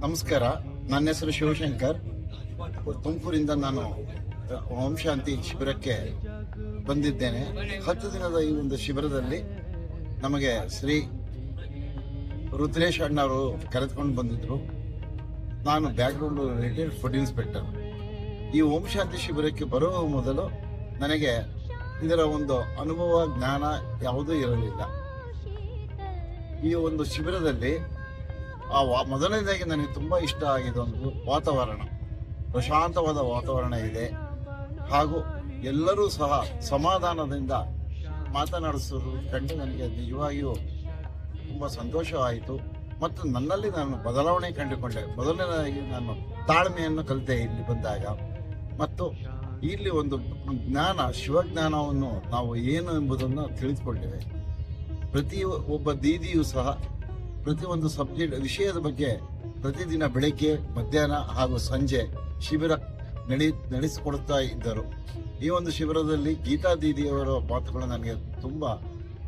ನಮಸ್ಕಾರ. ನನ್ನ ಹೆಸರು ಶಿವಶಂಕರ್. ತುಮಕೂರಿಂದ ನಾನು ಓಂ ಶಾಂತಿ ಶಿಬಿರಕ್ಕೆ ಬಂದಿದ್ದೇನೆ. 10 ದಿನದ ಈ ಒಂದು ಶಿಬಿರದಲ್ಲಿ ನಮಗೆ ಶ್ರೀ ರುದ್ರೇಶ್ ಅಣ್ಣವರು ಕರೆದುಕೊಂಡು ಬಂದಿದ್ರು. ನಾನು ಬ್ಯಾಕ್ಗ್ರೌಂಡ್ ರಿಟೈರ್ಡ್ ಫುಡ್ ಇನ್ಸ್ಪೆಕ್ಟರ್. ಈ ಓಂ ಶಾಂತಿ ಶಿಬಿರಕ್ಕೆ ಬರುವ ಮೊದಲು ನನಗೆ ಇದರ ಒಂದು ಅನುಭವ ಜ್ಞಾನ ಯಾವುದೂ ಇರಲಿಲ್ಲ. ಈ ಒಂದು ಶಿಬಿರದಲ್ಲಿ ಮೊದಲನೇದಾಗಿ ನನಗೆ ತುಂಬ ಇಷ್ಟ ಆಗಿದೆ ಒಂದು ವಾತಾವರಣ, ಪ್ರಶಾಂತವಾದ ವಾತಾವರಣ ಇದೆ. ಹಾಗೂ ಎಲ್ಲರೂ ಸಹ ಸಮಾಧಾನದಿಂದ ಮಾತನಾಡಿಸೋದು ಕಂಡು ನನಗೆ ನಿಜವಾಗಿಯೂ ತುಂಬ ಸಂತೋಷವಾಯಿತು. ಮತ್ತು ನನ್ನಲ್ಲಿ ನಾನು ಬದಲಾವಣೆ ಕಂಡುಕೊಂಡೆ. ಮೊದಲನೇದಾಗಿ ನಾನು ತಾಳ್ಮೆಯನ್ನು ಕಲಿತೆ ಇಲ್ಲಿ ಬಂದಾಗ. ಮತ್ತು ಇಲ್ಲಿ ಒಂದು ಜ್ಞಾನ, ಶಿವಜ್ಞಾನವನ್ನು ನಾವು ಏನು ಎಂಬುದನ್ನು ತಿಳಿದುಕೊಂಡಿವೆ. ಒಬ್ಬ ದೀದಿಯೂ ಸಹ ಪ್ರತಿಯೊಂದು ವಿಷಯದ ಬಗ್ಗೆ ಪ್ರತಿದಿನ ಬೆಳಗ್ಗೆ, ಮಧ್ಯಾಹ್ನ ಹಾಗೂ ಸಂಜೆ ಶಿಬಿರ ನಡೆಸಿಕೊಡುತ್ತಾ ಇದ್ದರು. ಈ ಒಂದು ಶಿಬಿರದಲ್ಲಿ ಗೀತಾ ದೀದಿಯವರ ಮಾತುಗಳು ನನಗೆ ತುಂಬ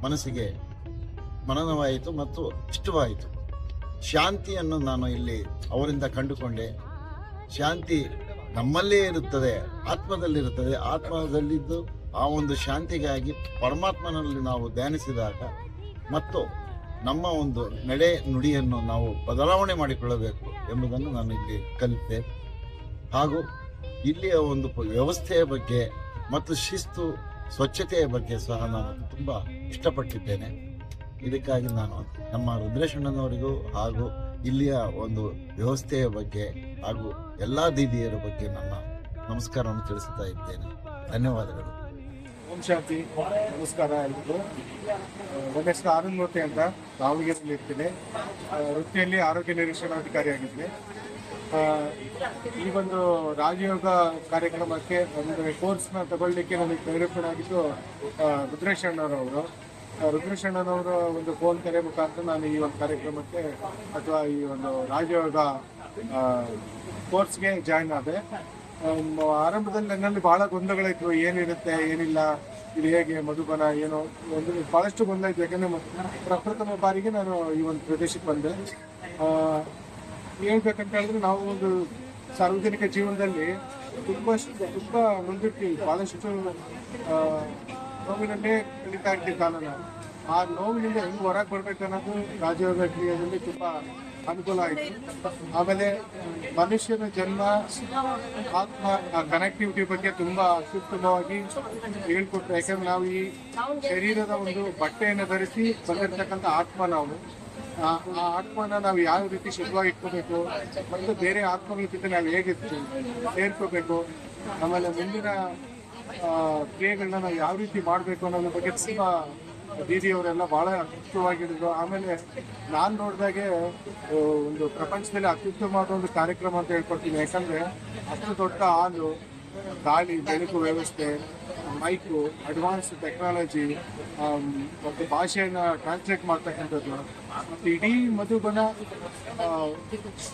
ಮನಸ್ಸಿಗೆ ಮನನವಾಯಿತು ಮತ್ತು ಇಷ್ಟವಾಯಿತು. ಶಾಂತಿಯನ್ನು ನಾನು ಇಲ್ಲಿ ಅವರಿಂದ ಕಂಡುಕೊಂಡೆ. ಶಾಂತಿ ನಮ್ಮಲ್ಲೇ ಇರುತ್ತದೆ, ಆತ್ಮದಲ್ಲಿರುತ್ತದೆ. ಆತ್ಮದಲ್ಲಿದ್ದು ಆ ಒಂದು ಶಾಂತಿಗಾಗಿ ಪರಮಾತ್ಮನಲ್ಲಿ ನಾವು ಧ್ಯಾನಿಸಿದಾಗ ಮತ್ತು ನಮ್ಮ ಒಂದು ನಡೆ ನುಡಿಯನ್ನು ನಾವು ಬದಲಾವಣೆ ಮಾಡಿಕೊಳ್ಳಬೇಕು ಎಂಬುದನ್ನು ನಾನು ಇಲ್ಲಿ ಕಲಿತೆ. ಹಾಗೂ ಇಲ್ಲಿಯ ಒಂದು ವ್ಯವಸ್ಥೆಯ ಬಗ್ಗೆ ಮತ್ತು ಶಿಸ್ತು, ಸ್ವಚ್ಛತೆಯ ಬಗ್ಗೆ ಸಹ ನಾನು ತುಂಬ ಇಷ್ಟಪಟ್ಟಿದ್ದೇನೆ. ಇದಕ್ಕಾಗಿ ನಾನು ನಮ್ಮ ರುದ್ರೇಶಣ್ಣನವರಿಗೂ ಹಾಗೂ ಇಲ್ಲಿಯ ಒಂದು ವ್ಯವಸ್ಥೆಯ ಬಗ್ಗೆ ಹಾಗೂ ಎಲ್ಲ ದೀದಿಯರ ಬಗ್ಗೆ ನನ್ನ ನಮಸ್ಕಾರವನ್ನು ತಿಳಿಸುತ್ತಾ ಇದ್ದೇನೆ. ಧನ್ಯವಾದಗಳು. ಓಂ ಶಾಂತಿ. ನಮಸ್ಕಾರ ಎಲ್ರಿಗೂ. ನನ್ನ ಹೆಸರು ಆನಂದ್ ಮೂರ್ತಿ ಅಂತ, ದಾವಣಗೆರೆಯಲ್ಲಿ ಇರ್ತೀನಿ. ವೃತ್ತಿಯಲ್ಲಿ ಆರೋಗ್ಯ ನಿರೀಕ್ಷಣಾಧಿಕಾರಿಯಾಗಿದ್ದೀನಿ. ಈ ಒಂದು ರಾಜಯೋಗ ಕಾರ್ಯಕ್ರಮಕ್ಕೆ ಒಂದು ಕೋರ್ಸ್ನ ತಗೊಳ್ಳಿಕ್ಕೆ ನನಗೆ ಪ್ರೇರೇಪಣೆಯಾಗಿದ್ದು ರುದ್ರೇಶ್ ಅಣ್ಣನವರು. ರುದ್ರೇಶ್ ಅಣ್ಣನವರ ಒಂದು ಫೋನ್ ಕರೆ ಮುಖಾಂತರ ನಾನು ಈ ಒಂದು ಕಾರ್ಯಕ್ರಮಕ್ಕೆ ಅಥವಾ ಈ ಒಂದು ರಾಜಯೋಗ ಕೋರ್ಸ್ಗೆ ಜಾಯ್ನ್ ಆದೆ. ಆರಂಭದಲ್ಲಿ ನನ್ನಲ್ಲಿ ಬಹಳ ಗೊಂದಲಗಳಿತ್ತು. ಏನಿರುತ್ತೆ, ಏನಿಲ್ಲ, ಇದು ಹೇಗೆ, ಮಧುಬನ ಏನೋ ಒಂದು ಬಹಳಷ್ಟು ಗೊಂದಲ ಇತ್ತು. ಯಾಕಂದರೆ ಪ್ರಪ್ರಥಮ ಬಾರಿಗೆ ನಾನು ಈ ಒಂದು ಪ್ರದೇಶಕ್ಕೆ ಬಂದೆ. ಹೇಳ್ಬೇಕಂತ ಹೇಳಿದ್ರೆ ನಾವು ಒಂದು ಸಾರ್ವಜನಿಕ ಜೀವನದಲ್ಲಿ ತುಂಬ ನೊಂದಿರ್ತೀವಿ. ಭಾಳಷ್ಟು ನೋವಿನಲ್ಲೇ ಕಲಿತಾ ಇರ್ತೀವಿ ಕಾಲನ. ಆ ನೋವಿನಿಂದ ಹೆಂಗೆ ಹೊರಗೆ ಬರ್ಬೇಕು ಅನ್ನೋದು ರಾಜಯೋಗ ಕ್ರಿಯೆಯಲ್ಲಿ ತುಂಬ ಅನುಕೂಲ ಆಯಿತು. ಆಮೇಲೆ ಮನುಷ್ಯನ ಜನ್ಮ, ಆತ್ಮ, ಕನೆಕ್ಟಿವಿಟಿ ಬಗ್ಗೆ ತುಂಬ ಅತ್ಯುತ್ತಮವಾಗಿ ಹೇಳ್ಕೊಟ್ರು. ಯಾಕಂದ್ರೆ ನಾವು ಈ ಶರೀರದ ಒಂದು ಬಟ್ಟೆಯನ್ನು ಧರಿಸಿ ಬಂದಿರತಕ್ಕಂಥ ಆತ್ಮ ನಾವು. ಆ ಆತ್ಮನ ನಾವು ಯಾವ ರೀತಿ ಶುದ್ಧವಾಗಿ ಇಟ್ಕೋಬೇಕು ಮತ್ತು ಬೇರೆ ಆತ್ಮಗಳ ಜೊತೆ ನಾವು ಹೇಗೆ ಸೇರ್ಕೋಬೇಕು, ಆಮೇಲೆ ಮುಂದಿನ ಕ್ರಿಯೆಗಳನ್ನ ನಾವು ಯಾವ ರೀತಿ ಮಾಡಬೇಕು ಅನ್ನೋದ್ರ ಬಗ್ಗೆ ತುಂಬ ದೀದಿಯವರೆಲ್ಲ ಭಾಳ ಮುಖ್ಯವಾಗಿದ್ರು. ಆಮೇಲೆ ನಾನು ನೋಡಿದಾಗೆ ಒಂದು ಪ್ರಪಂಚದಲ್ಲಿ ಅತ್ಯುತ್ತಮವಾದ ಒಂದು ಕಾರ್ಯಕ್ರಮ ಅಂತ ಹೇಳ್ಕೊಡ್ತೀನಿ. ಯಾಕಂದರೆ ಅಷ್ಟು ದೊಡ್ಡ ಹಾಲು, ಗಾಳಿ, ಬೆಳಕು ವ್ಯವಸ್ಥೆ, ಮೈಕು, ಅಡ್ವಾನ್ಸ್ ಟೆಕ್ನಾಲಜಿ ಮತ್ತು ಭಾಷೆಯನ್ನು ಟ್ರಾನ್ಸ್ಲೇಟ್ ಮಾಡ್ತಕ್ಕಂಥದ್ದು ಮತ್ತು ಇಡೀ ಮಧುಬನ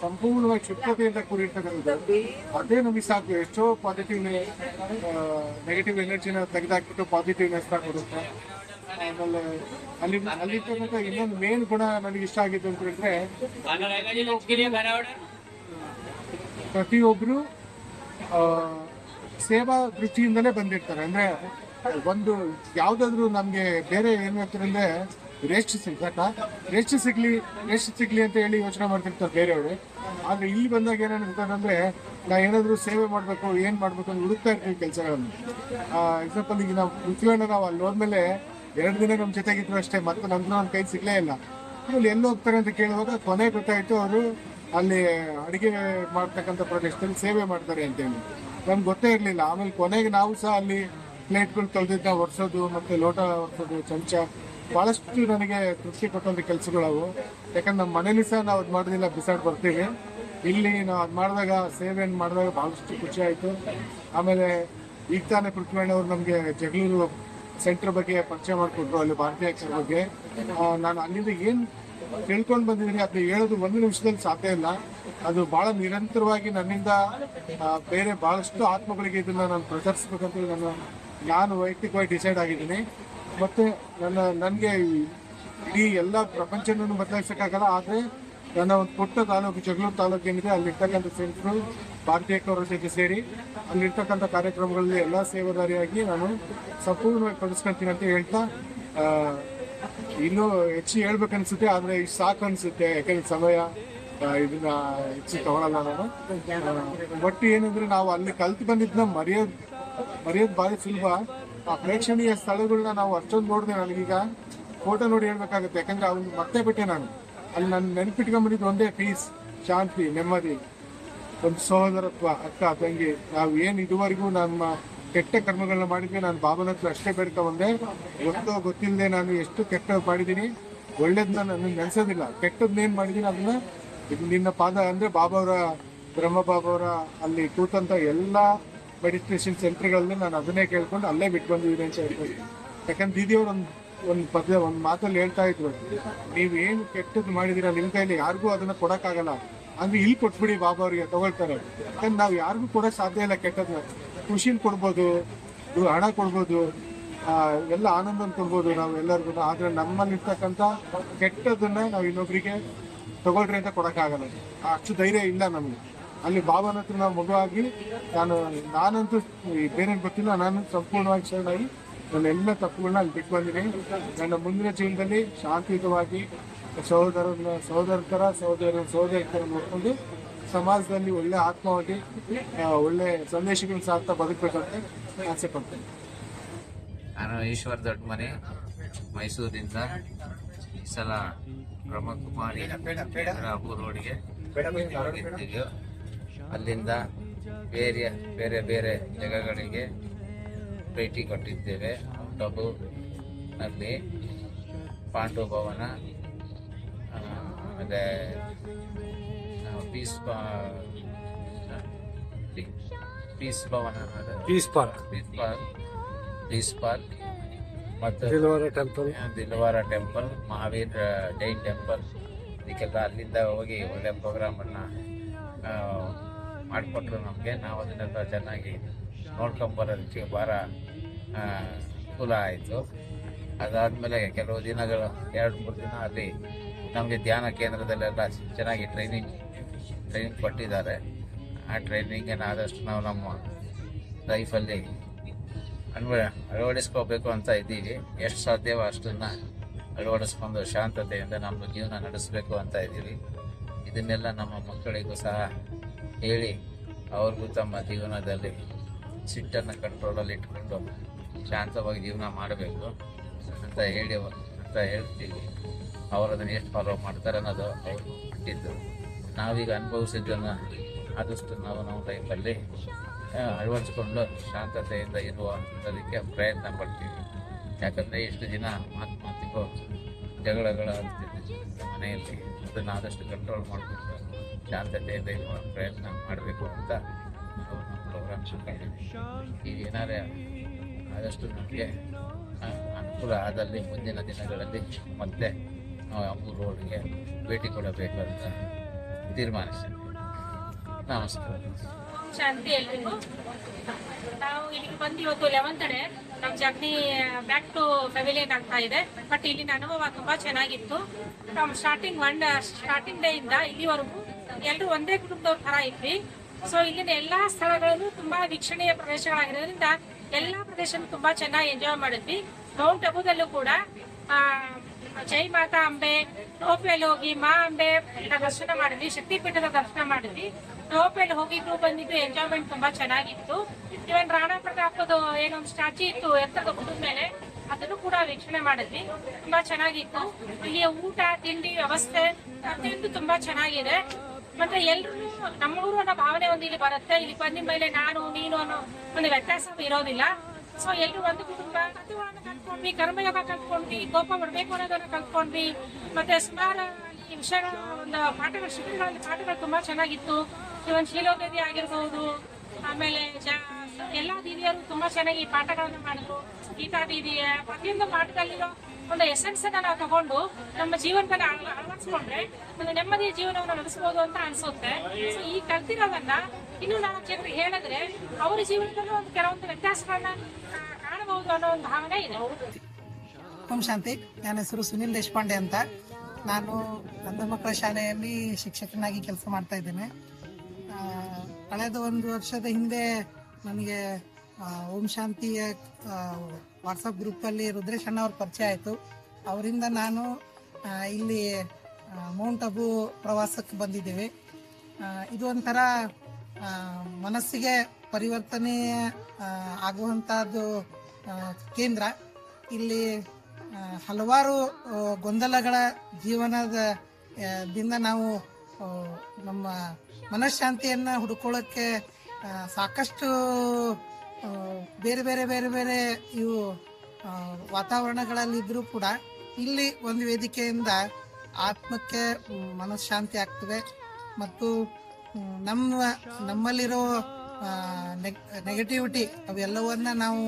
ಸಂಪೂರ್ಣವಾಗಿ ಶುದ್ಧತೆಯಿಂದ ಕೂಡಿರ್ತಕ್ಕಂಥದ್ದು, ಅದೇ ನಮಗೆ ಸಾಕು. ಎಷ್ಟೋ ನೆಗೆಟಿವ್ ಎನರ್ಜಿನ ತೆಗೆದಾಕ್ಬಿಟ್ಟು ಪಾಸಿಟಿವ್ನೆಸ್ನ ಕೊಡುತ್ತೆ. ಆಮೇಲೆ ಅಲ್ಲಿರ್ತಕ್ಕಂಥ ಇನ್ನೊಂದು ಮೇನ್ ಗುಣ ನನಗೆ ಇಷ್ಟ ಆಗಿದ್ದು ಅಂತ ಹೇಳಿದ್ರೆ, ಪ್ರತಿಯೊಬ್ಬರು ಸೇವಾ ದೃಷ್ಟಿಯಿಂದಲೇ ಬಂದಿರ್ತಾರೆ. ಅಂದರೆ ಒಂದು ಯಾವುದಾದ್ರೂ ನಮಗೆ ಬೇರೆ ಏನು ಹೇಳ್ತಾರೆ ಅಂದರೆ ರೆಸ್ಟ್ ಸಿಗ್ಲಿ ಅಂತ ಹೇಳಿ ಯೋಚನೆ ಮಾಡ್ತಿರ್ತಾರೆ ಬೇರೆಯವರು. ಆದರೆ ಇಲ್ಲಿ ಬಂದಾಗ ಏನಿರ್ತಾರೆ ಅಂದರೆ ನಾವು ಏನಾದರೂ ಸೇವೆ ಮಾಡಬೇಕು, ಏನು ಮಾಡಬೇಕು ಅಂತ ಹುಡುಕ್ತಾ ಇರ್ತೀವಿ ಕೆಲಸಗಳನ್ನು. ಎಕ್ಸಾಂಪಲ್, ಈಗ ನಾವು ನಾವು ಅಲ್ಲಿ ಹೋದ್ಮೇಲೆ 2 ದಿನ ನಮ್ಮ ಜೊತೆಗಿದ್ರು ಅಷ್ಟೇ, ಮತ್ತು ನಂತರ ನನ್ನ ಕೈ ಸಿಗಲೇ ಇಲ್ಲ. ಅಲ್ಲಿ ಎಲ್ಲಿ ಹೋಗ್ತಾರೆ ಅಂತ ಕೇಳುವಾಗ ಕೊನೆ ಗೊತ್ತಾಯಿತು ಅವರು ಅಲ್ಲಿ ಅಡುಗೆ ಮಾಡ್ತಕ್ಕಂಥ ಪ್ರದೇಶದಲ್ಲಿ ಸೇವೆ ಮಾಡ್ತಾರೆ ಅಂತೇಳಿ. ನಮ್ಗೆ ಗೊತ್ತೇ ಇರಲಿಲ್ಲ. ಆಮೇಲೆ ಕೊನೆಗೆ ನಾವು ಸಹ ಅಲ್ಲಿ ಪ್ಲೇಟ್ಗಳು ತೊಳೆದಿದ್ದ ಒರೆಸೋದು ಮತ್ತು ಲೋಟ ಒರೆಸೋದು, ಚಮಚ, ಭಾಳಷ್ಟು ನನಗೆ ತೃಪ್ತಿ ಕೊಟ್ಟಂಥ ಕೆಲಸಗಳವು. ಯಾಕಂದ್ರೆ ನಮ್ಮ ಮನೇಲಿ ಸಹ ನಾವು ಅದು ಮಾಡೋದಿಲ್ಲ, ಬಿಸಾಡಿ ಬರ್ತೀವಿ. ಇಲ್ಲಿ ನಾವು ಅದು ಮಾಡಿದಾಗ, ಸೇವೆಯನ್ನು ಮಾಡಿದಾಗ ಭಾಳಷ್ಟು ಖುಷಿ ಆಯಿತು. ಆಮೇಲೆ ಈಗ ತಾನೇ ಪೃಥ್ವಿಯಣ್ಣವ್ರು ನಮಗೆ ಜಗಳೂರು ಸೆಂಟರ್ ಬಗ್ಗೆ ಪರಿಚಯ ಮಾಡಿಕೊಟ್ರು, ಅಲ್ಲಿ ಭಾರತೀಯ ಅಕ್ಷರ ಬಗ್ಗೆ. ನಾನು ಅಲ್ಲಿಂದ ಏನು ತಿಳ್ಕೊಂಡು ಬಂದಿದ್ದೀನಿ ಅದನ್ನ ಹೇಳೋದು 1 ನಿಮಿಷದಲ್ಲಿ ಸಾಧ್ಯ ಇಲ್ಲ. ಅದು ಭಾಳ ನಿರಂತರವಾಗಿ ನನ್ನಿಂದ ಬೇರೆ ಭಾಳಷ್ಟು ಆತ್ಮಗಳಿಗೆ ಇದನ್ನು ನಾನು ಪ್ರಚರಿಸ್ಬೇಕಂತ ನಾನು ವೈಯಕ್ತಿಕವಾಗಿ ಡಿಸೈಡ್ ಆಗಿದ್ದೀನಿ. ಮತ್ತು ನನಗೆ ಇಡೀ ಎಲ್ಲ ಪ್ರಪಂಚನೂ ಬದಲಾಯಿಸೋಕ್ಕಾಗಲ್ಲ, ಆದರೆ ನನ್ನ ಒಂದು ಪುಟ್ಟ ತಾಲೂಕು ಜಗಳೂರು ತಾಲೂಕು ಏನಿದೆ ಅಲ್ಲಿರ್ತಕ್ಕಂಥ ಸೆಂಟ್ರು ಭಾರತೀಯ ಕೌರ ಜೊತೆ ಸೇರಿ ಅಲ್ಲಿರ್ತಕ್ಕಂಥ ಕಾರ್ಯಕ್ರಮಗಳಲ್ಲಿ ಎಲ್ಲ ಸೇವಾದಾರಿಯಾಗಿ ನಾನು ಸಂಪೂರ್ಣವಾಗಿ ತೊಡಸ್ಕೊಂತೀನಿ ಅಂತ ಹೇಳ್ತಾ ಇನ್ನೂ ಹೆಚ್ಚು ಹೇಳ್ಬೇಕನ್ಸುತ್ತೆ, ಆದರೆ ಇಷ್ಟು ಸಾಕು ಅನ್ಸುತ್ತೆ. ಯಾಕಂದ್ರೆ ಸಮಯ ಇದನ್ನ ಹೆಚ್ಚು ತಗೊಳಲ್ಲ ನಾನು. ಒಟ್ಟು ಏನಂದ್ರೆ ನಾವು ಅಲ್ಲಿ ಕಲ್ತು ಬಂದಿದ್ನ ಮರೆಯೋದು ಭಾರಿ ಸುಲಭ. ಆ ಪ್ರೇಕ್ಷಣೀಯ ಸ್ಥಳಗಳನ್ನ ನಾವು ಅಷ್ಟೊಂದು ನೋಡಿದೆ. ನನಗೀಗ ಫೋಟೋ ನೋಡಿ ಹೇಳ್ಬೇಕಾಗುತ್ತೆ, ಯಾಕಂದ್ರೆ ಅವ್ನು ಮತ್ತೆ ಬಿಟ್ಟೆ ನಾನು. ಅಲ್ಲಿ ನಾನು ನೆನಪಿಟ್ಕೊಂಡ್ಬಿಟ್ಟಿದ್ದು ಒಂದೇ ಪೀಸ್, ಶಾಂತಿ, ನೆಮ್ಮದಿ, ಒಂದು ಸಹೋದರತ್ವ, ಅಕ್ಕ ತಂಗಿ. ನಾವು ಏನು ಇದುವರೆಗೂ ನಮ್ಮ ಕೆಟ್ಟ ಕರ್ಮಗಳನ್ನ ಮಾಡಿದ್ವಿ, ನಾನು ಬಾಬನ ಹತ್ರ ಅಷ್ಟೇ ಬೇಡ್ಕೊ ಬಂದೆ. ಗೊತ್ತಿಲ್ಲದೆ ನಾನು ಎಷ್ಟು ಕೆಟ್ಟ ಮಾಡಿದ್ದೀನಿ, ಒಳ್ಳೇದನ್ನ ನನಗೆ ನೆನೆಸೋದಿಲ್ಲ. ಕೆಟ್ಟದ್ನೇನು ಮಾಡಿದ್ದೀನಿ ಅದನ್ನ ನಿನ್ನ ಪಾದ ಅಂದರೆ ಬಾಬಾವರ ಬ್ರಹ್ಮ ಬಾಬಾವರ ಅಲ್ಲಿ ಕೂತಂಥ ಎಲ್ಲ ಮೆಡಿಟೇಷನ್ ಸೆಂಟರ್ಗಳಲ್ಲಿ ನಾನು ಅದನ್ನೇ ಕೇಳ್ಕೊಂಡು ಅಲ್ಲೇ ಬಿಟ್ಟು ಬಂದಿದ್ದೀನಿ ಅಂತ ಹೇಳ್ಕೊಂಡು. ಯಾಕಂದ್ರೆ ದೀದಿಯವ್ರು ಒಂದು ಮಾತಲ್ಲಿ ಹೇಳ್ತಾ ಇದ್ರು, ನೀವೇನು ಕೆಟ್ಟದ್ದು ಮಾಡಿದ್ದೀರಾ ನಿಮ್ಮ ಕೈಲಿ ಯಾರಿಗೂ ಅದನ್ನ ಕೊಡೋಕ್ಕಾಗಲ್ಲ, ಅಂದ್ರೆ ಇಲ್ಲಿ ಕೊಟ್ಬಿಡಿ ಬಾಬಾ ಅವ್ರಿಗೆ ತಗೊಳ್ತಾರೆ. ಯಾಕಂದ್ರೆ ನಾವು ಯಾರಿಗೂ ಕೊಡೋಕೆ ಸಾಧ್ಯ ಇಲ್ಲ ಕೆಟ್ಟದನ್ನ. ಖುಷಿನ ಕೊಡ್ಬೋದು, ಹಣ ಕೊಡ್ಬೋದು, ಎಲ್ಲ ಆನಂದನ ಕೊಡ್ಬೋದು ನಾವು ಎಲ್ಲರಿಗೂ. ಆದರೆ ನಮ್ಮಲ್ಲಿರ್ತಕ್ಕಂಥ ಕೆಟ್ಟದನ್ನ ನಾವು ಇನ್ನೊಬ್ರಿಗೆ ತಗೊಳ್ರಿ ಅಂತ ಕೊಡೋಕ್ಕಾಗಲ್ಲ. ಅಷ್ಟು ಧೈರ್ಯ ಇಲ್ಲ ನಮಗೆ. ಅಲ್ಲಿ ಬಾಬಾನ ಹತ್ರ ನಾವು ಮಗುವಾಗಿ ನಾನಂತೂ ಬೇರೆ ಗೊತ್ತಿಲ್ಲ, ನಾನು ಸಂಪೂರ್ಣವಾಗಿ ಶರಣಾಗಿ ನನ್ನೆಲ್ಲ ತಪ್ಪುಗಳನ್ನ ಅಲ್ಲಿ ಬಿಟ್ಟು ಬಂದಿದ್ದೀನಿ. ನನ್ನ ಮುಂದಿನ ಜೀವನದಲ್ಲಿ ಶಾಂತಿಯುತವಾಗಿ ಸಹೋದರತರ ನೋಡ್ಕೊಂಡು ಸಮಾಜದಲ್ಲಿ ಒಳ್ಳೆ ಆತ್ಮವಾಗಿ ಒಳ್ಳೆ ಸಂದೇಶಗಳನ್ನ ಸಾಕ್ತಾ ಬದುಕಬೇಕಂತ ಆಸೆ ಪಡ್ತೇನೆ. ನಾನು ಈಶ್ವರ್ ದೊಡ್ಡಮನೆ ಮೈಸೂರಿಂದ ಈ ಸಲ ಬ್ರಹ್ಮಕುಮಾರಿ ಅಬು ರೋಡ್ಗೆ ಹೋಗಿದ್ದೀವಿ. ಅಲ್ಲಿಂದ ಬೇರೆ ಬೇರೆ ಜಾಗಗಳಿಗೆ ಭೇಟಿ ಕೊಟ್ಟಿದ್ದೇವೆ. ನಲ್ಲಿ ಪಾಂಡು ಭವನ, ಆಮೇಲೆ ಪೀಸ್ ಭವನ, ಪೀಸ್ ಪಾರ್ಕ್ ಮತ್ತು ದಿಲ್ವಾರ ಟೆಂಪಲ್, ಮಹಾವೀರ್ ಜೈನ್ ಟೆಂಪಲ್, ಇದಕ್ಕೆಲ್ಲ ಅಲ್ಲಿಂದ ಹೋಗಿ ಒಳ್ಳೆ ಪ್ರೋಗ್ರಾಮನ್ನು ಮಾಡಿಕೊಟ್ರು ನಮಗೆ. ನಾವು ಅದನ್ನೆಲ್ಲ ಚೆನ್ನಾಗಿ ನೋಡ್ಕೊಂಬರೋದಕ್ಕೆ ಭಾಳ ಅನುಕೂಲ ಆಯಿತು. ಅದಾದಮೇಲೆ ಕೆಲವು ದಿನಗಳು 2-3 ದಿನ ಅಲ್ಲಿ ನಮಗೆ ಧ್ಯಾನ ಕೇಂದ್ರದಲ್ಲೆಲ್ಲ ಚೆನ್ನಾಗಿ ಟ್ರೈನಿಂಗ್ ಕೊಟ್ಟಿದ್ದಾರೆ. ಆ ಟ್ರೈನಿಂಗನ್ನು ಆದಷ್ಟು ನಾವು ನಮ್ಮ ಲೈಫಲ್ಲಿ ಅಳವಡಿಸ್ಕೋಬೇಕು ಅಂತ ಇದ್ದೀವಿ. ಎಷ್ಟು ಸಾಧ್ಯವೋ ಅಷ್ಟನ್ನು ಅಳವಡಿಸ್ಕೊಂಡು ಶಾಂತತೆಯಿಂದ ನಮ್ಮ ಜೀವನ ನಡೆಸಬೇಕು ಅಂತ ಇದ್ದೀವಿ. ಇದನ್ನೆಲ್ಲ ನಮ್ಮ ಮಕ್ಕಳಿಗೂ ಸಹ ಹೇಳಿ ಅವ್ರಿಗೂ ತಮ್ಮ ಜೀವನದಲ್ಲಿ ಸಿಟ್ಟನ್ನು ಕಂಟ್ರೋಲಲ್ಲಿ ಇಟ್ಕೊಂಡು ಶಾಂತವಾಗಿ ಜೀವನ ಮಾಡಬೇಕು ಅಂತ ಹೇಳ್ತೀವಿ. ಅವರು ಅದನ್ನು ಎಷ್ಟು ಫಾಲೋ ಮಾಡ್ತಾರೆ ಅನ್ನೋದು ಅವರು ಬಿಟ್ಟಿದ್ದು. ನಾವೀಗ ಅನುಭವಿಸಿದ್ದನ್ನು ಆದಷ್ಟು ನಾವು ನಮ್ಮ ಲೈಫಲ್ಲಿ ಅಳವಡಿಸ್ಕೊಂಡು ಶಾಂತತೆಯಿಂದ ಇರುವಂಥದಕ್ಕೆ ಪ್ರಯತ್ನ ಪಡ್ತೀವಿ. ಯಾಕಂದರೆ ಎಷ್ಟು ದಿನ ಮಾತಿಗೂ ಜಗಳಗಳು ಆಗ್ತಿದ್ದು ಮನೆಯಲ್ಲಿ, ಅದನ್ನು ಆದಷ್ಟು ಕಂಟ್ರೋಲ್ ಮಾಡಿಬಿಟ್ಟು ಶಾಂತತೆಯಿಂದ ಇರುವ ಪ್ರಯತ್ನ ಮಾಡಬೇಕು ಅಂತ ನಾವು ನಮ್ಮ ಪ್ರೋಗ್ರಾಮ್ ಶುರುಕೊಂಡಿದ್ದೀವಿ. ಈಗ ಏನಾರೇ ಆದಷ್ಟು ನಮಗೆ ಅನುಕೂಲ ಆದಲ್ಲಿ ಮುಂದಿನ ದಿನಗಳಲ್ಲಿ ಮತ್ತೆ ನಾವು ಅಬು ರೋಡ್ಗೆ ಭೇಟಿ ಕೊಡಬೇಕು ಅಂತ ತೀರ್ಮಾನಿಸಿದ್ದೀವಿ. ನಮಸ್ಕಾರ. ಶಾಂತಿ ಎಲ್ರಿಗೂ. ನಾವು ಇಲ್ಲಿಗೆ ಬಂದು ಇವತ್ತು 11th ಡೇ ನಮ್ಮ ಜರ್ನಿ ಬ್ಯಾಕ್ ಟು ಪೆವಿಲಿಯನ್ ಆಗ್ತಾ ಇದೆ. ಬಟ್ ಇಲ್ಲಿನ ಅನುಭವ ತುಂಬಾ ಚೆನ್ನಾಗಿತ್ತು. ನಮ್ಮ ಸ್ಟಾರ್ಟಿಂಗ್ ಡೇ ಇಂದ ಇಲ್ಲಿವರೆಗೂ ಎಲ್ಲರೂ ಒಂದೇ ಕುಟುಂಬದವ್ರ ತರ ಇದ್ವಿ. ಸೊ ಇಲ್ಲಿನ ಎಲ್ಲಾ ಸ್ಥಳಗಳನ್ನು ತುಂಬಾ ವೀಕ್ಷಣೀಯ ಪ್ರದೇಶಗಳಾಗಿರೋದ್ರಿಂದ ಎಲ್ಲಾ ಪ್ರದೇಶ ತುಂಬಾ ಚೆನ್ನಾಗಿ ಎಂಜಾಯ್ ಮಾಡಿದ್ವಿ. ಮೌಂಟ್ ಅಬುದಲ್ಲೂ ಕೂಡ ಜೈ ಮಾತಾ ಅಂಬೆ ರೋಪೇಲ್ ಹೋಗಿ ಮಾ ಅಂಬೆ ದರ್ಶನ ಮಾಡಿದ್ವಿ, ಶಕ್ತಿಪೀಠದ ದರ್ಶನ ಮಾಡಿದ್ವಿ. ರೋಪೇಲ್ ಹೋಗಿದ್ದು ಬಂದಿದ್ದು ಎಂಜಾಯ್ಮೆಂಟ್ ತುಂಬಾ ಚೆನ್ನಾಗಿತ್ತು. ಇವನ್ ರಾಣಾ ಪ್ರತಾಪದ ಏನೊಂದು ಸ್ಟ್ಯಾಚ್ಯೂ ಇತ್ತು ಎತ್ತರದ ಗುಡ್ಡದ ಮೇಲೆ, ಅದನ್ನು ಕೂಡ ವೀಕ್ಷಣೆ ಮಾಡಿದ್ವಿ. ತುಂಬಾ ಚೆನ್ನಾಗಿತ್ತು. ಇಲ್ಲಿಯ ಊಟ ತಿಂಡಿ ವ್ಯವಸ್ಥೆ ಪ್ರತಿಯೊಂದು ತುಂಬಾ ಚೆನ್ನಾಗಿದೆ. ಮತ್ತೆ ಎಲ್ರು ನಮ್ಮೂರು ಅನ್ನೋ ಭಾವನೆ ಒಂದು ಇಲ್ಲಿ ಬರುತ್ತೆ. ಇಲ್ಲಿ ಬಂದ ಮೇಲೆ ನಾನು ನೀನು ಅನ್ನೋ ಒಂದು ವ್ಯತ್ಯಾಸ ಇರೋದಿಲ್ಲ. ಸೊ ಎಲ್ರು ಒಂದು ಕುಟುಂಬ ತತ್ವವನ್ನು ಕಲ್ತ್ಕೊಂಡ್ವಿ, ಕರ್ಮಯೋಗ ಕಲ್ತ್ಕೊಂಡ್ವಿ, ಕೋಪ ಬಿಡ್ಬೇಕು ಅನ್ನೋದನ್ನ ಕಲ್ತ್ಕೊಂಡ್ವಿ. ಮತ್ತೆ ಸುಮಾರು ವಿಷಯಗಳ ಒಂದು ಶಿಬಿರಗಳಲ್ಲಿ ಪಾಠಗಳು ತುಂಬಾ ಚೆನ್ನಾಗಿತ್ತು. ಇವನ್ ಶೀಲೋದೇವಿ ಆಗಿರ್ಬಹುದು, ಆಮೇಲೆ ಎಲ್ಲಾ ದೀದಿಯರು ತುಂಬಾ ಚೆನ್ನಾಗಿ ಪಾಠಗಳನ್ನ ಮಾಡಿದ್ರು. ಗೀತಾ ದೀದಿಯ ಪ್ರತಿಯೊಂದು ಪಾಠದಲ್ಲಿರೋ ಒಂದು ಎಸೆನ್ಸ್ ಅನ್ನ ನಾವು ತಗೊಂಡು ನಮ್ಮ ಜೀವನದಲ್ಲಿ ಅಳವಡಿಸ್ಕೊಂಡ್ರೆ ಒಂದು ನೆಮ್ಮದಿಯ ಜೀವನವನ್ನು ನಡೆಸಬಹುದು ಅಂತ ಅನ್ಸುತ್ತೆ. ಸೊ ಈ ಕಲ್ತಿರೋದನ್ನ ಇನ್ನು 4 ಜನರಿಗೆ ಹೇಳಿದ್ರೆ ಅವರ ಜೀವನದಲ್ಲೂ ಒಂದು ಕೆಲವೊಂದು ವ್ಯತ್ಯಾಸಗಳನ್ನ ಕಾಣಬಹುದು ಅನ್ನೋ ಒಂದು ಭಾವನೆ ಇದೆ. ಓಂ ಶಾಂತಿ. ನನ್ನ ಹೆಸರು ಸುನಿಲ್ ದೇಶಪಾಂಡೆ ಅಂತ. ನಾನು ಅಂಧ ಮಕ್ಕಳ ಶಾಲೆಯಲ್ಲಿ ಶಿಕ್ಷಕನಾಗಿ ಕೆಲಸ ಮಾಡ್ತಾ ಇದ್ದೇನೆ. ಕಳೆದ 1 ವರ್ಷದ ಹಿಂದೆ ನನಗೆ ಓಂ ಶಾಂತಿಯ ವಾಟ್ಸಪ್ ಗ್ರೂಪಲ್ಲಿ ರುದ್ರೇಶ್ ಅಣ್ಣ ಅವ್ರ ಪರಿಚಯ ಆಯಿತು. ಅವರಿಂದ ನಾನು ಇಲ್ಲಿ ಮೌಂಟ್ ಅಬು ಪ್ರವಾಸಕ್ಕೆ ಬಂದಿದ್ದೇವೆ. ಇದು ಒಂಥರ ಮನಸ್ಸಿಗೆ ಪರಿವರ್ತನೆ ಆಗುವಂತಹದ್ದು ಕೇಂದ್ರ. ಇಲ್ಲಿ ಹಲವಾರು ಗೊಂದಲಗಳ ದಿಂದ ನಾವು ನಮ್ಮ ಮನಃಶಾಂತಿಯನ್ನ ಹುಡುಕೊಳ್ಳೋಕ್ಕೆ ಸಾಕಷ್ಟು ಬೇರೆ ಬೇರೆ ಬೇರೆ ಬೇರೆ ಇವು ವಾತಾವರಣಗಳಲ್ಲಿದ್ರೂ ಕೂಡ ಇಲ್ಲಿ ಒಂದು ವೇದಿಕೆಯಿಂದ ಆತ್ಮಕ್ಕೆ ಮನಃಶಾಂತಿ ಆಗ್ತದೆ ಮತ್ತು ನಮ್ಮಲ್ಲಿರೋ ನೆಗೆಟಿವಿಟಿ ಅವೆಲ್ಲವನ್ನ ನಾವು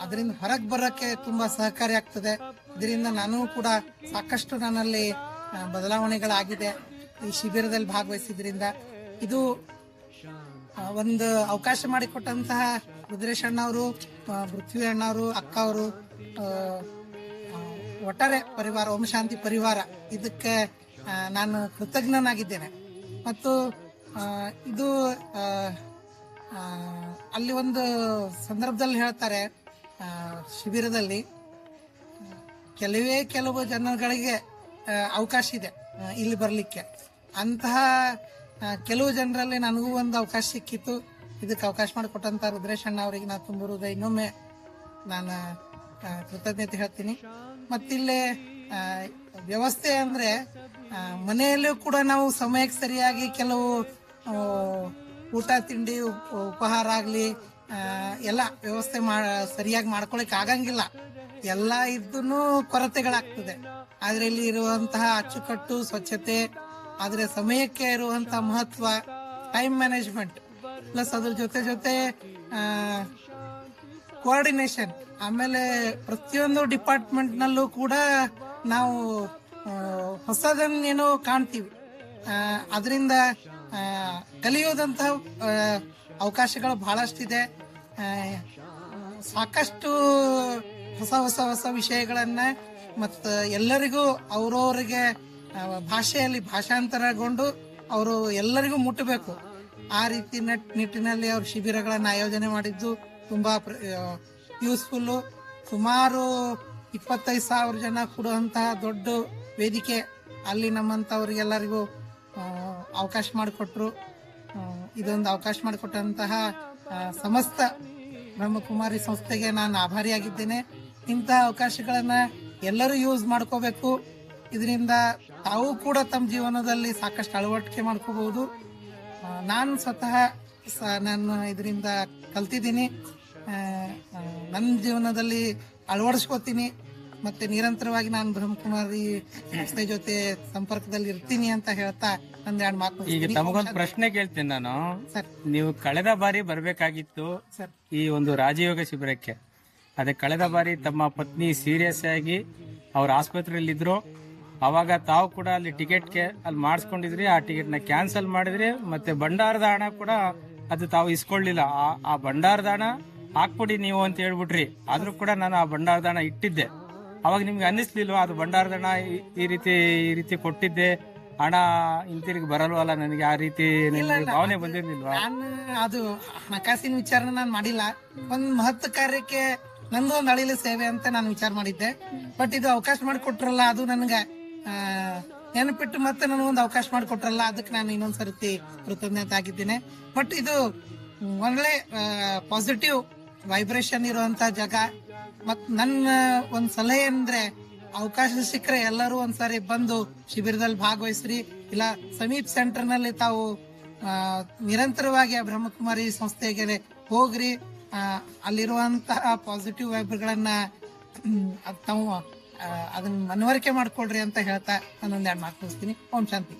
ಅದರಿಂದ ಹೊರಗೆ ಬರೋಕ್ಕೆ ತುಂಬಾ ಸಹಕಾರಿ ಆಗ್ತದೆ. ಇದರಿಂದ ನಾನು ಕೂಡ ಸಾಕಷ್ಟು ನನ್ನಲ್ಲಿ ಬದಲಾವಣೆಗಳಾಗಿದೆ ಈ ಶಿಬಿರದಲ್ಲಿ ಭಾಗವಹಿಸಿದ್ರಿಂದ. ಇದು ಒಂದು ಅವಕಾಶ ಮಾಡಿಕೊಟ್ಟಂತಹ ರುದ್ರೇಶ್ ಅಣ್ಣವರು, ಪೃಥ್ವಿ ಅಣ್ಣವರು, ಅಕ್ಕ ಅವರು, ಒಟ್ಟಾರೆ ಪರಿವಾರ ಓಂ ಶಾಂತಿ ಪರಿವಾರ ಇದಕ್ಕೆ ನಾನು ಕೃತಜ್ಞನಾಗಿದ್ದೇನೆ. ಮತ್ತು ಇದು ಅಲ್ಲಿ ಒಂದು ಸಂದರ್ಭದಲ್ಲಿ ಹೇಳ್ತಾರೆ, ಶಿಬಿರದಲ್ಲಿ ಕೆಲವು ಜನಗಳಿಗೆ ಅವಕಾಶ ಇದೆ ಇಲ್ಲಿ ಬರಲಿಕ್ಕೆ. ಅಂತಹ ಕೆಲವು ಜನರಲ್ಲಿ ನನಗೂ ಒಂದು ಅವಕಾಶ ಸಿಕ್ಕಿತ್ತು. ಇದಕ್ಕೆ ಅವಕಾಶ ಮಾಡಿಕೊಟ್ಟಂತ ರುದ್ರೇಶ್ ಅಣ್ಣ ಅವರಿಗೆ ನಾನು ತುಂಬ ಇನ್ನೊಮ್ಮೆ ನಾನು ಕೃತಜ್ಞತೆ ಹೇಳ್ತೀನಿ. ಮತ್ತಿಲ್ಲಿ ವ್ಯವಸ್ಥೆ ಅಂದ್ರೆ ಮನೆಯಲ್ಲೂ ಕೂಡ ನಾವು ಸಮಯಕ್ಕೆ ಸರಿಯಾಗಿ ಕೆಲವು ಊಟ ತಿಂಡಿ ಉಪಹಾರ ಆಗ್ಲಿ ಎಲ್ಲ ವ್ಯವಸ್ಥೆ ಸರಿಯಾಗಿ ಮಾಡ್ಕೊಳಕ್ ಆಗಂಗಿಲ್ಲ. ಎಲ್ಲ ಇದ್ದೂ ಕೊರತೆಗಳಾಗ್ತದೆ. ಆದ್ರೆ ಇಲ್ಲಿ ಇರುವಂತಹ ಅಚ್ಚುಕಟ್ಟು, ಸ್ವಚ್ಛತೆ, ಆದ್ರೆ ಸಮಯಕ್ಕೆ ಇರುವಂತಹ ಮಹತ್ವ, ಟೈಮ್ ಮ್ಯಾನೇಜ್ಮೆಂಟ್, ಪ್ಲಸ್ ಅದ್ರ ಜೊತೆ ಕೋಆರ್ಡಿನೇಷನ್, ಆಮೇಲೆ ಪ್ರತಿಯೊಂದು ಡಿಪಾರ್ಟ್ಮೆಂಟ್ ನಲ್ಲೂ ಕೂಡ ನಾವು ಹೊಸದನ್ನೇನೋ ಕಾಣ್ತೀವಿ. ಅದರಿಂದ ಕಲಿಯೋದಂತಹ ಅವಕಾಶಗಳು ಬಹಳಷ್ಟಿದೆ. ಸಾಕಷ್ಟು ಹೊಸ ವಿಷಯಗಳನ್ನ ಮತ್ತು ಎಲ್ಲರಿಗೂ ಅವ್ರವ್ರಿಗೆ ಭಾಷೆಯಲ್ಲಿ ಭಾಷಾಂತರಗೊಂಡು ಅವರು ಎಲ್ಲರಿಗೂ ಮುಟ್ಟಬೇಕು. ಆ ರೀತಿ ನಿಟ್ಟಿನಲ್ಲಿ ಅವ್ರ ಶಿಬಿರಗಳನ್ನ ಆಯೋಜನೆ ಮಾಡಿದ್ದು ತುಂಬಾ ಯೂಸ್ಫುಲ್ಲು. ಸುಮಾರು 25,000 ಜನ ಕೂಡುವಂತಹ ದೊಡ್ಡ ವೇದಿಕೆ ಅಲ್ಲಿ ನಮ್ಮಂತವ್ರಿಗೆಲ್ಲರಿಗೂ ಅವಕಾಶ ಮಾಡಿಕೊಟ್ರು. ಇದೊಂದು ಅವಕಾಶ ಮಾಡಿಕೊಟ್ಟಂತಹ ಸಮಸ್ತ ಬ್ರಹ್ಮಕುಮಾರಿ ಸಂಸ್ಥೆಗೆ ನಾನು ಆಭಾರಿಯಾಗಿದ್ದೇನೆ. ಇಂತಹ ಅವಕಾಶಗಳನ್ನ ಎಲ್ಲರೂ ಯೂಸ್ ಮಾಡ್ಕೋಬೇಕು. ಇದರಿಂದ ತಾವು ಕೂಡ ತಮ್ಮ ಜೀವನದಲ್ಲಿ ಸಾಕಷ್ಟು ಅಳವಡಿಕೆ ಮಾಡ್ಕೋಬಹುದು. ನಾನು ಸ್ವತಃ ನಾನು ಇದರಿಂದ ಕಲ್ತಿದ್ದೀನಿ, ನನ್ನ ಜೀವನದಲ್ಲಿ ಅಳವಡಿಸ್ಕೋತೀನಿ. ಮತ್ತೆ ನಿರಂತರವಾಗಿ ನಾನು ಬ್ರಹ್ಮಕುಮಾರಿ ಸಂಸ್ಥೆ ಜೊತೆ ಸಂಪರ್ಕದಲ್ಲಿ ಇರ್ತೀನಿ ಅಂತ ಹೇಳ್ತಾ ಒಂದ್ 2 ಮಾತು. ಈಗ ತಮಗೊಂದು ಪ್ರಶ್ನೆ ಕೇಳ್ತೀನಿ ನಾನು. ನೀವು ಕಳೆದ ಬಾರಿ ಬರ್ಬೇಕಾಗಿತ್ತು ಈ ಒಂದು ರಾಜಯೋಗ ಶಿಬಿರಕ್ಕೆ. ಅದೇ ಕಳೆದ ಬಾರಿ ತಮ್ಮ ಪತ್ನಿ ಸೀರಿಯಸ್ ಆಗಿ ಅವ್ರ ಆಸ್ಪತ್ರೆಯಲ್ಲಿ ಇದ್ರು. ಅವಾಗ ತಾವು ಕೂಡ ಅಲ್ಲಿ ಟಿಕೆಟ್ಗೆ ಅಲ್ಲಿ ಮಾಡಿಸ್ಕೊಂಡಿದ್ರಿ. ಆ ಟಿಕೆಟ್ನ ಕ್ಯಾನ್ಸಲ್ ಮಾಡಿದ್ರಿ. ಮತ್ತೆ ಭಂಡಾರದ ಹಣ ಕೂಡ ಅದು ತಾವು ಇಸ್ಕೊಳ್ಳಿಲ್ಲ. ಆ ಭಂಡಾರದ ಹಣ ಹಾಕ್ಬಿಡಿ ನೀವು ಅಂತ ಹೇಳ್ಬಿಟ್ರಿ. ಆದ್ರೂ ಕೂಡ ನಾನು ಆ ಭಂಡಾರದ ಹಣ ಇಟ್ಟಿದ್ದೆ. ಅವಾಗ ನಿಮ್ಗೆ ಅನ್ನಿಸ್ಲಿಲ್ವಾ ಅದು ಭಂಡಾರದ ಹಣ ಈ ರೀತಿ ಕೊಟ್ಟಿದ್ದೆ, ಹಣ ಹಿಂತಿರುಗಿ ಬರಲ್ವಲ್ಲ ನನಗೆ, ಆ ರೀತಿ ಭಾವನೆ ಬಂದಿರ್ಲಿಲ್ವಾ? ನಾನು ಅದು ಹಣಕಾಸಿನ ವಿಚಾರ ನಾನು ಮಾಡಿಲ್ಲ. ಒಂದ್ ಮಹತ್ವ ಕಾರ್ಯಕ್ಕೆ ನಂದು ಒಂದು ಅಳಿಲು ಸೇವೆ ಅಂತ ನಾನು ವಿಚಾರ ಮಾಡಿದ್ದೆ. ಬಟ್ ಇದು ಅವಕಾಶ ಮಾಡಿಕೊಟ್ರಲ್ಲ, ಅದು ನನ್ಗೆ ನೆನಪಿಟ್ಟು ಮತ್ತೆ ನನಗೊಂದು ಅವಕಾಶ ಮಾಡಿಕೊಟ್ರಲ್ಲ, ಅದಕ್ಕೆ ನಾನು ಇನ್ನೊಂದ್ಸರ್ತಿ ಕೃತಜ್ಞತೆ ಆಗಿದ್ದೇನೆ. ಬಟ್ ಇದು ಒಳ್ಳೆ ಪಾಸಿಟಿವ್ ವೈಬ್ರೇಷನ್ ಇರುವಂತ ಜಾಗ. ಮತ್ ನನ್ನ ಒಂದ್ ಸಲಹೆ ಅಂದ್ರೆ ಅವಕಾಶ ಸಿಕ್ಕರೆ ಎಲ್ಲರೂ ಒಂದ್ಸಾರಿ ಬಂದು ಶಿಬಿರದಲ್ಲಿ ಭಾಗವಹಿಸ್ರಿ. ಇಲ್ಲ ಸಮೀಪ್ ಸೆಂಟರ್ ನಲ್ಲಿ ತಾವು ನಿರಂತರವಾಗಿ ಆ ಬ್ರಹ್ಮಕುಮಾರಿ ಸಂಸ್ಥೆಗೆ ಹೋಗ್ರಿ. ಅಲ್ಲಿರುವಂತಹ ಪಾಸಿಟಿವ್ ವೈಬ್ಗಳನ್ನ ತಾವು ಅದನ್ನ ಮನವರಿಕೆ ಮಾಡ್ಕೊಳ್ರಿ ಅಂತ ಹೇಳ್ತಾ ನಾನೊಂದ್ 2 ಮಾತು ಮುಗಿಸ್ತೀನಿ. ಓಂ ಶಾಂತಿ.